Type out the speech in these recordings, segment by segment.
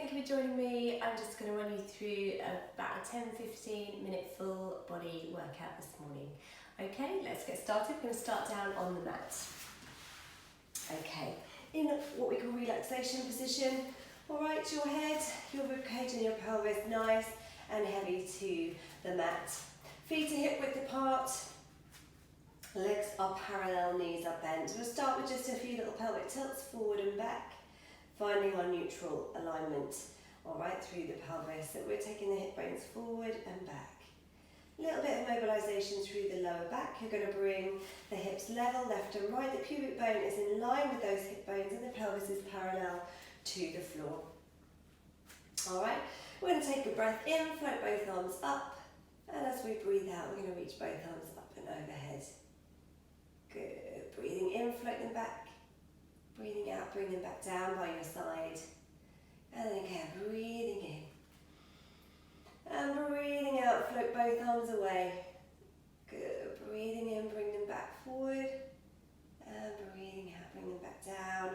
thank you for joining me. I'm just going to run you through about a 10-15 minute full body workout this morning. Okay, let's get started. We're going to start down on the mat. Okay, in what we call relaxation position. Alright, your head, your ribcage and your pelvis nice and heavy to the mat. Feet are hip width apart. Legs are parallel, knees are bent. We'll start with just a few little pelvic tilts forward and back, finding our neutral alignment, all right, through the pelvis. So we're taking the hip bones forward and back. A little bit of mobilization through the lower back. You're going to bring the hips level, left and right. The pubic bone is in line with those hip bones and the pelvis is parallel to the floor. All right, we're going to take a breath in, float both arms up, and as we breathe out, we're going to reach both arms up and overhead. Good. Breathing in, float them back. Breathing out, bring them back down by your side. And then again, breathing in. And breathing out, float both arms away. Good. Breathing in, bring them back forward. And breathing out, bring them back down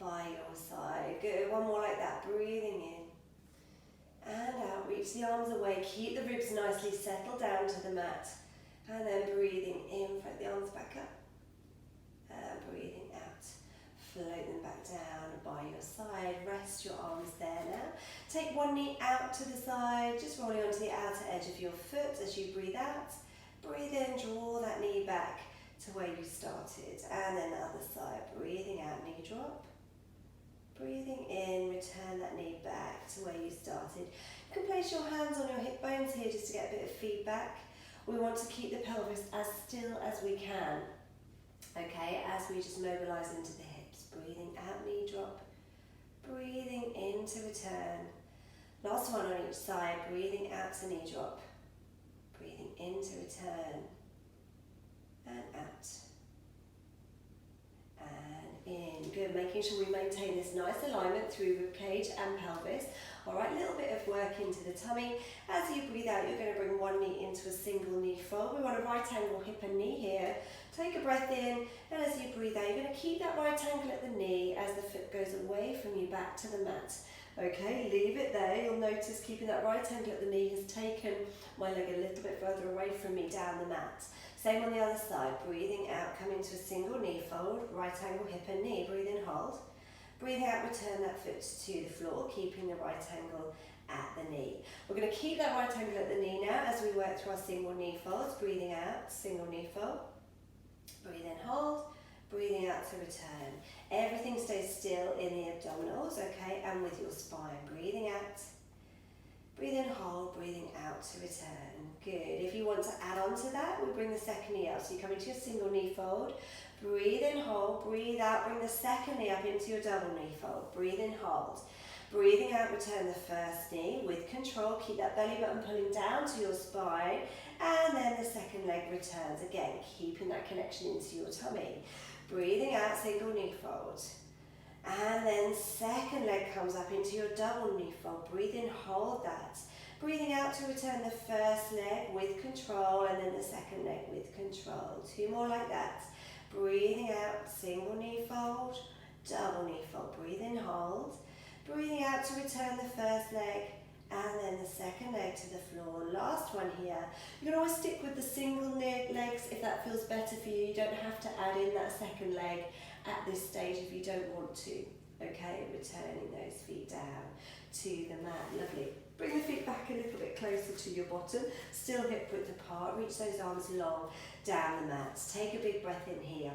by your side. Good. One more like that. Breathing in. And out, reach the arms away. Keep the ribs nicely settled down to the mat. And then breathing in, float the arms back up. And breathing out. Float them back down by your side. Rest your arms there now. Take one knee out to the side, just rolling onto the outer edge of your foot as you breathe out. Breathe in, draw that knee back to where you started. And then the other side, breathing out, knee drop. Breathing in, return that knee back to where you started. You can place your hands on your hip bones here just to get a bit of feedback. We want to keep the pelvis as still as we can. Okay, as we just mobilize into the hips. Breathing out, knee drop. Breathing in to return. Last one on each side. Breathing out to knee drop. Breathing in to return. And out. And in. Good. Making sure we maintain this nice alignment through ribcage and pelvis. Alright, a little bit of work into the tummy. As you breathe out, you're going to bring one knee into a single knee fold. We want a right angle hip and knee here. Take a breath in, and as you breathe out, you're going to keep that right angle at the knee as the foot goes away from you back to the mat. Okay, leave it there. You'll notice keeping that right angle at the knee has taken my leg a little bit further away from me down the mat. Same on the other side. Breathing out, come into a single knee fold, right angle hip and knee. Breathe in, hold. Breathe out, return that foot to the floor, keeping the right angle at the knee. We're going to keep that right angle at the knee now as we work through our single knee folds. Breathing out, single knee fold. Breathe in, hold. Breathing out to return. Everything stays still in the abdominals, okay, and with your spine. Breathing out. Breathe in, hold. Breathing out to return. Good. If you want to add on to that, we bring the second knee up. So you come into your single knee fold. Breathe in, hold. Breathe out. Bring the second knee up into your double knee fold. Breathe in, hold. Breathing out, return the first knee with control. Keep that belly button pulling down to your spine. And then the second leg returns again, keeping that connection into your tummy. Breathing out, single knee fold. And then second leg comes up into your double knee fold. Breathe in, hold that. Breathing out to return the first leg with control and then the second leg with control. Two more like that. Breathing out, single knee fold, double knee fold. Breathe in, hold. Breathing out to return the first leg and then the second leg to the floor. Last one here. You can always stick with the single legs if that feels better for you. You don't have to add in that second leg at this stage if you don't want to. Okay, returning those feet down to the mat. Lovely. Bring the feet back a little bit closer to your bottom. Still hip width apart. Reach those arms long down the mat. Take a big breath in here.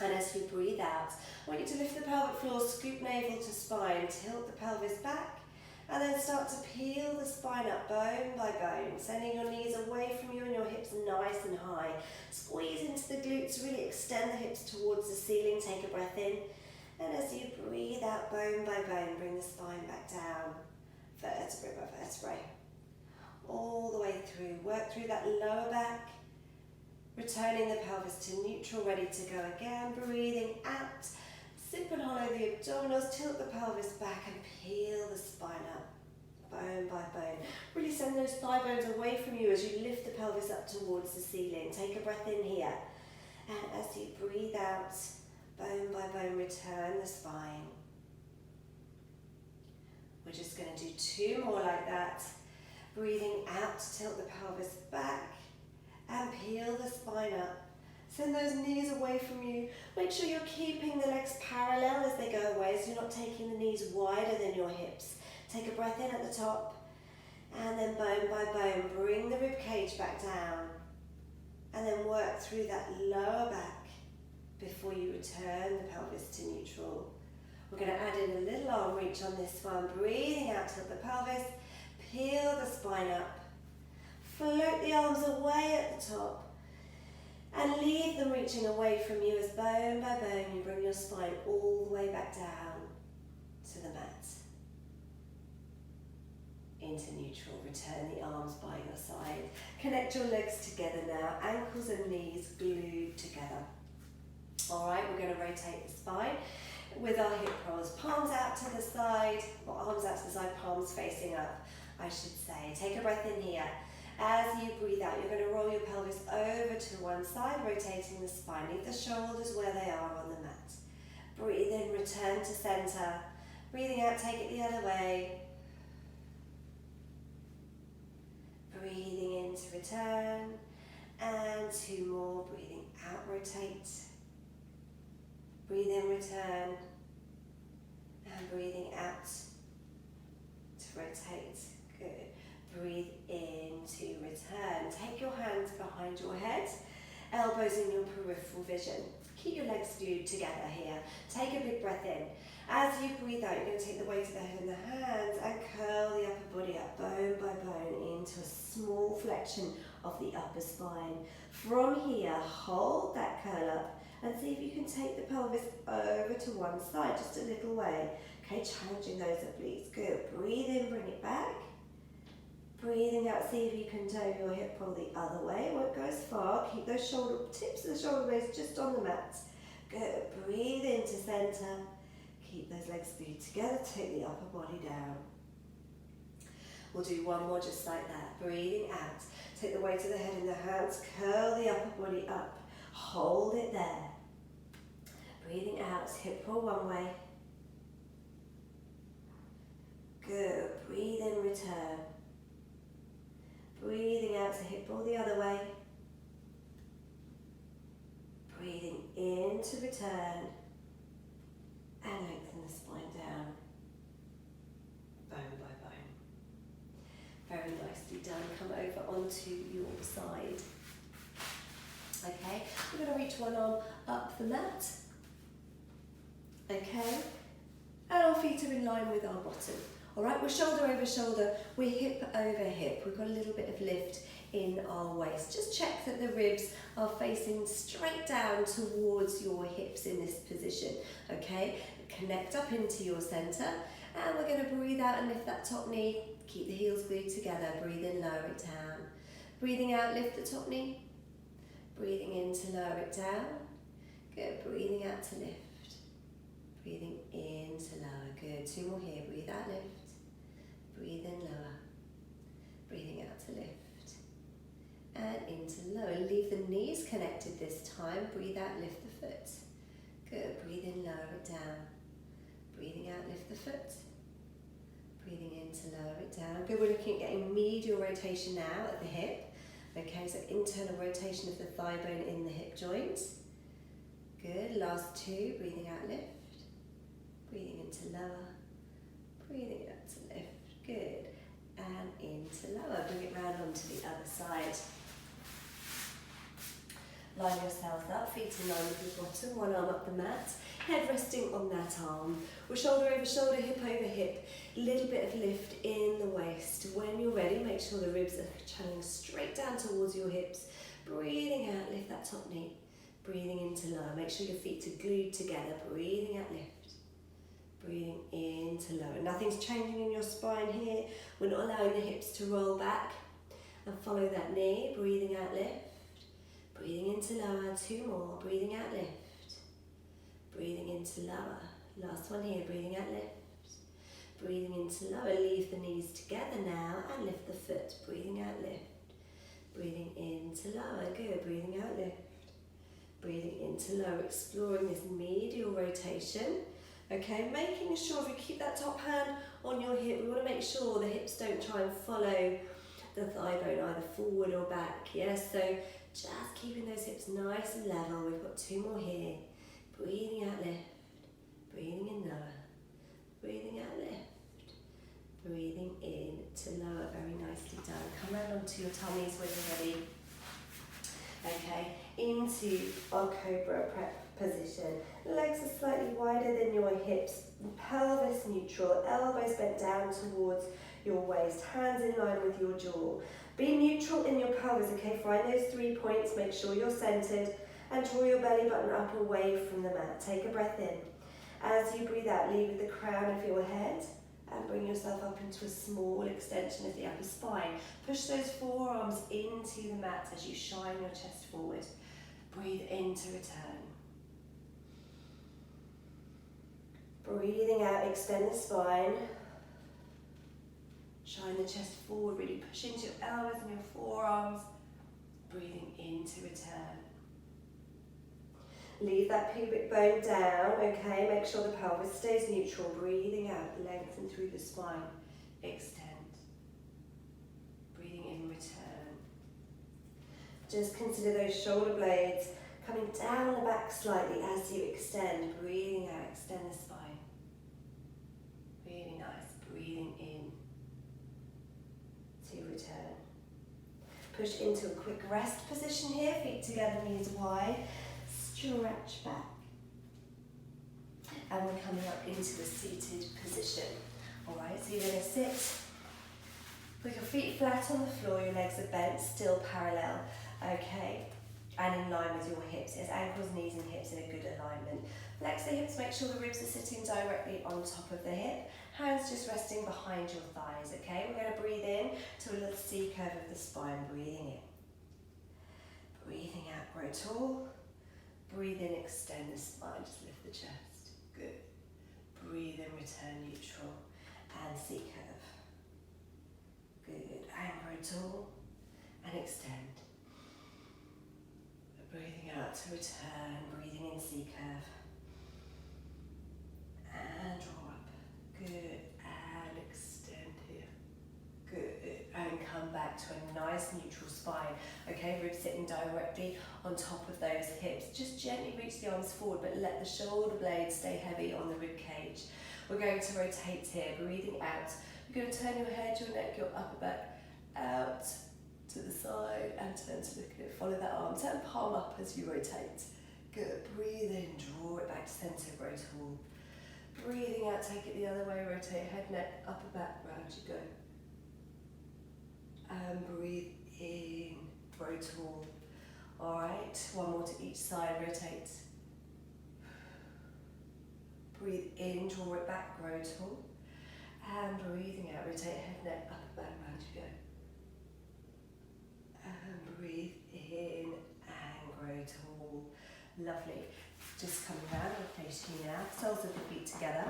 And as you breathe out, I want you to lift the pelvic floor, scoop navel to spine, tilt the pelvis back, and then start to peel the spine up bone by bone, sending your knees away from you and your hips nice and high. Squeeze into the glutes, really extend the hips towards the ceiling. Take a breath in. And as you breathe out bone by bone, bring the spine back down, vertebrae by vertebrae, all the way through. Work through that lower back, returning the pelvis to neutral, ready to go again. Breathing out, sip and hollow the abdominals, tilt the pelvis back and peel the spine up, bone by bone. Really send those thigh bones away from you as you lift the pelvis up towards the ceiling. Take a breath in here. And as you breathe out, bone by bone, return the spine. We're just going to do 2 more like that. Breathing out to tilt the pelvis back and peel the spine up. Send those knees away from you. Make sure you're keeping the legs parallel as they go away, so you're not taking the knees wider than your hips. Take a breath in at the top, and then bone by bone, bring the rib cage back down, and then work through that lower back before you return the pelvis to neutral. We're going to add in a little arm reach on this one, breathing out, tilt the pelvis, peel the spine up, float the arms away at the top, and leave them reaching away from you as bone by bone you bring your spine all the way back down to the mat. Into neutral, return the arms by your side. Connect your legs together now, ankles and knees glued together. Alright, we're going to rotate the spine with our hip rolls. Palms out to the side, or arms out to the side, palms facing up, I should say. Take a breath in here. As you breathe out, you're going to roll your pelvis over to one side, rotating the spine. Leave the shoulders where they are on the mat. Breathe in, return to center. Breathing out, take it the other way. Breathing in to return. And 2 more. Breathing out, rotate. Breathe in, return. And breathing out to rotate. Good. Breathe in to return. Take your hands behind your head, elbows in your peripheral vision. Keep your legs glued together here. Take a big breath in. As you breathe out, you're going to take the weight of the head in the hands and curl the upper body up, bone by bone, into a small flexion of the upper spine. From here, hold that curl up and see if you can take the pelvis over to one side, just a little way. Okay, challenging those obliques. Good. Breathe in, bring it back. Breathing out, see if you can turn your hip roll the other way. It won't go as far. Keep those tips of the shoulder blades just on the mat. Good. Breathe into center. Keep those legs glued together. Take the upper body down. We'll do 1 more just like that. Breathing out. Take the weight of the head in the hands. Curl the upper body up. Hold it there. Breathing out. Hip roll one way. Good. Breathe in, return. Breathing out to hip roll the other way. Breathing in to return. And lengthen the spine down. Bone by bone. Very nicely done. Come over onto your side. Okay, we're going to reach one arm up the mat. Okay, and our feet are in line with our bottom. Alright, we're shoulder over shoulder, we're hip over hip. We've got a little bit of lift in our waist. Just check that the ribs are facing straight down towards your hips in this position. Okay, connect up into your center, and we're going to breathe out and lift that top knee. Keep the heels glued together. Breathe in, lower it down. Breathing out, lift the top knee. Breathing in to lower it down. Good. Breathing out to lift. Breathing in to lower. Good. 2 more here. Breathe out, lift. Breathe in, lower. Breathing out to lift. And into lower. Leave the knees connected this time. Breathe out, lift the foot. Good. Breathe in, lower it down. Breathing out, lift the foot. Breathing in to lower it down. Good. We're looking at getting medial rotation now at the hip. Okay, so internal rotation of the thigh bone in the hip joint. Good. Last 2. Breathing out, lift. Breathing into lower. Breathing out to lift. Good. And into lower. Bring it round onto the other side. Line yourselves up, feet in line with your bottom, one arm up the mat, head resting on that arm. We're shoulder over shoulder, hip over hip. Little bit of lift in the waist. When you're ready, make sure the ribs are channeling straight down towards your hips. Breathing out, lift that top knee. Breathing into lower. Make sure your feet are glued together. Breathing out, lift. Breathing into lower. Nothing's changing in your spine here. We're not allowing the hips to roll back. And follow that knee. Breathing out, lift. Breathing into lower. 2 more. Breathing out, lift. Breathing into lower. Last one here. Breathing out, lift. Breathing into lower. Leave the knees together now and lift the foot. Breathing out, lift. Breathing into lower. Good. Breathing out, lift. Breathing into lower. Exploring this medial rotation. Okay, making sure if you keep that top hand on your hip. We want to make sure the hips don't try and follow the thigh bone either forward or back. Yes, so just keeping those hips nice and level. We've got 2 more here. Breathing out, lift. Breathing in, lower. Breathing out, lift. Breathing in to lower. Very nicely done. Come around onto your tummies when you're ready. Okay, into our cobra prep position. Legs are slightly wider than your hips. Pelvis neutral. Elbows bent down towards your waist. Hands in line with your jaw. Be neutral in your pelvis, okay? Find those 3 points. Make sure you're centered. And draw your belly button up away from the mat. Take a breath in. As you breathe out, lead with the crown of your head and bring yourself up into a small extension of the upper spine. Push those forearms into the mat as you shine your chest forward. Breathe in to return. Breathing out, extend the spine. Shine the chest forward, really push into your elbows and your forearms. Breathing in to return. Leave that pubic bone down, okay? Make sure the pelvis stays neutral. Breathing out, lengthen through the spine. Extend. Breathing in, return. Just consider those shoulder blades coming down the back slightly as you extend. Breathing out, extend the spine. Really nice. Breathing in to return. Push into a quick rest position here. Feet together, knees wide. Stretch back. And we're coming up into a seated position. Alright, so you're going to sit with your feet flat on the floor, your legs are bent, still parallel, okay? And in line with your hips. It's ankles, knees and hips in a good alignment. Flex the hips, make sure the ribs are sitting directly on top of the hip. Hands just resting behind your thighs, okay? We're going to breathe in to a little C curve of the spine, breathing in. Breathing out, grow tall. Breathe in, extend the spine, just lift the chest. Good. Breathe in, return neutral. And C curve. Good. And grow tall. And extend. Breathing out to return. Breathing in, C curve. And draw up. Good. And extend here. Good. And come back to a nice neutral spine. Okay, ribs sitting directly on top of those hips. Just gently reach the arms forward, but let the shoulder blades stay heavy on the rib cage. We're going to rotate here, breathing out. You're going to turn your head, your neck, your upper back out to the side and turn to look at it. Follow that arm. Turn palm up as you rotate. Good. Breathe in, draw it back to center, grow tall. Breathing out, take it the other way, rotate head, neck, upper back, round you go. And breathe in, grow tall. Alright, one more to each side, rotate. Breathe in, draw it back, grow tall. And breathing out, rotate head, neck, upper back, round you go. And breathe in and grow tall. Lovely. Just coming around, I'll face you now. Soles of the feet together.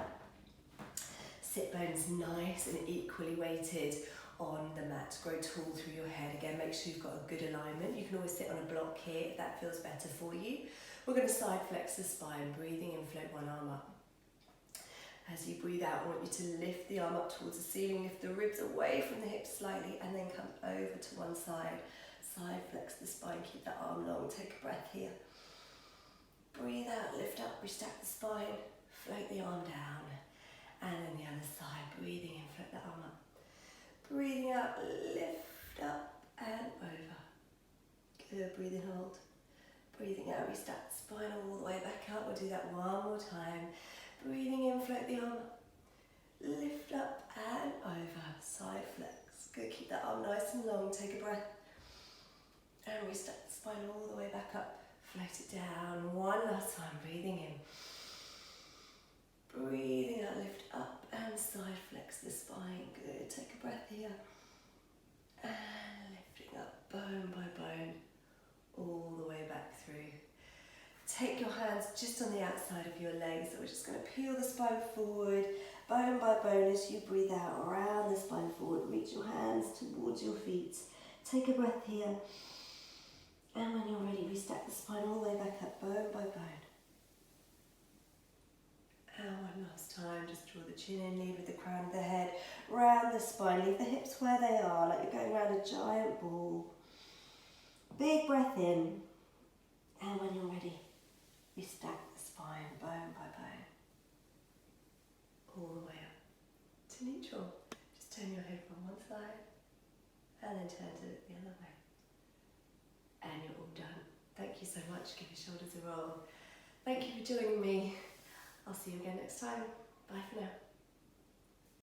Sit bones nice and equally weighted on the mat. Grow tall through your head. Again, make sure you've got a good alignment. You can always sit on a block here if that feels better for you. We're going to side flex the spine. Breathing in, float one arm up. As you breathe out, I want you to lift the arm up towards the ceiling, lift the ribs away from the hips slightly, and then come over to one side. Side flex the spine, keep that arm long. Take a breath here. Breathe out, lift up, restack the spine, float the arm down. And then the other side, breathing in, float the arm up. Breathing out, lift up and over. Good, breathe in, hold. Breathing out, restack the spine all the way back up. We'll do that one more time. Breathing in, float the arm up. Lift up and over, side flex. Good, keep that arm nice and long, take a breath. And restack the spine all the way back up. Float it down, one last time, breathing in. Breathing out, lift up and side flex the spine. Good, take a breath here. And lifting up bone by bone, all the way back through. Take your hands just on the outside of your legs. So we're just going to peel the spine forward, bone by bone as you breathe out, around the spine forward. Reach your hands towards your feet. Take a breath here. And when you're ready, restack the spine all the way back up, bone by bone. And one last time, just draw the chin in, lead with the crown of the head, round the spine, leave the hips where they are, like you're going around a giant ball. Big breath in, and when you're ready, you stack the spine bone by bone, all the way up to neutral. Just turn your head from one side, and then turn to the other way. And you're all done. Thank you so much. Give your shoulders a roll. Thank you for joining me. I'll see you again next time. Bye for now.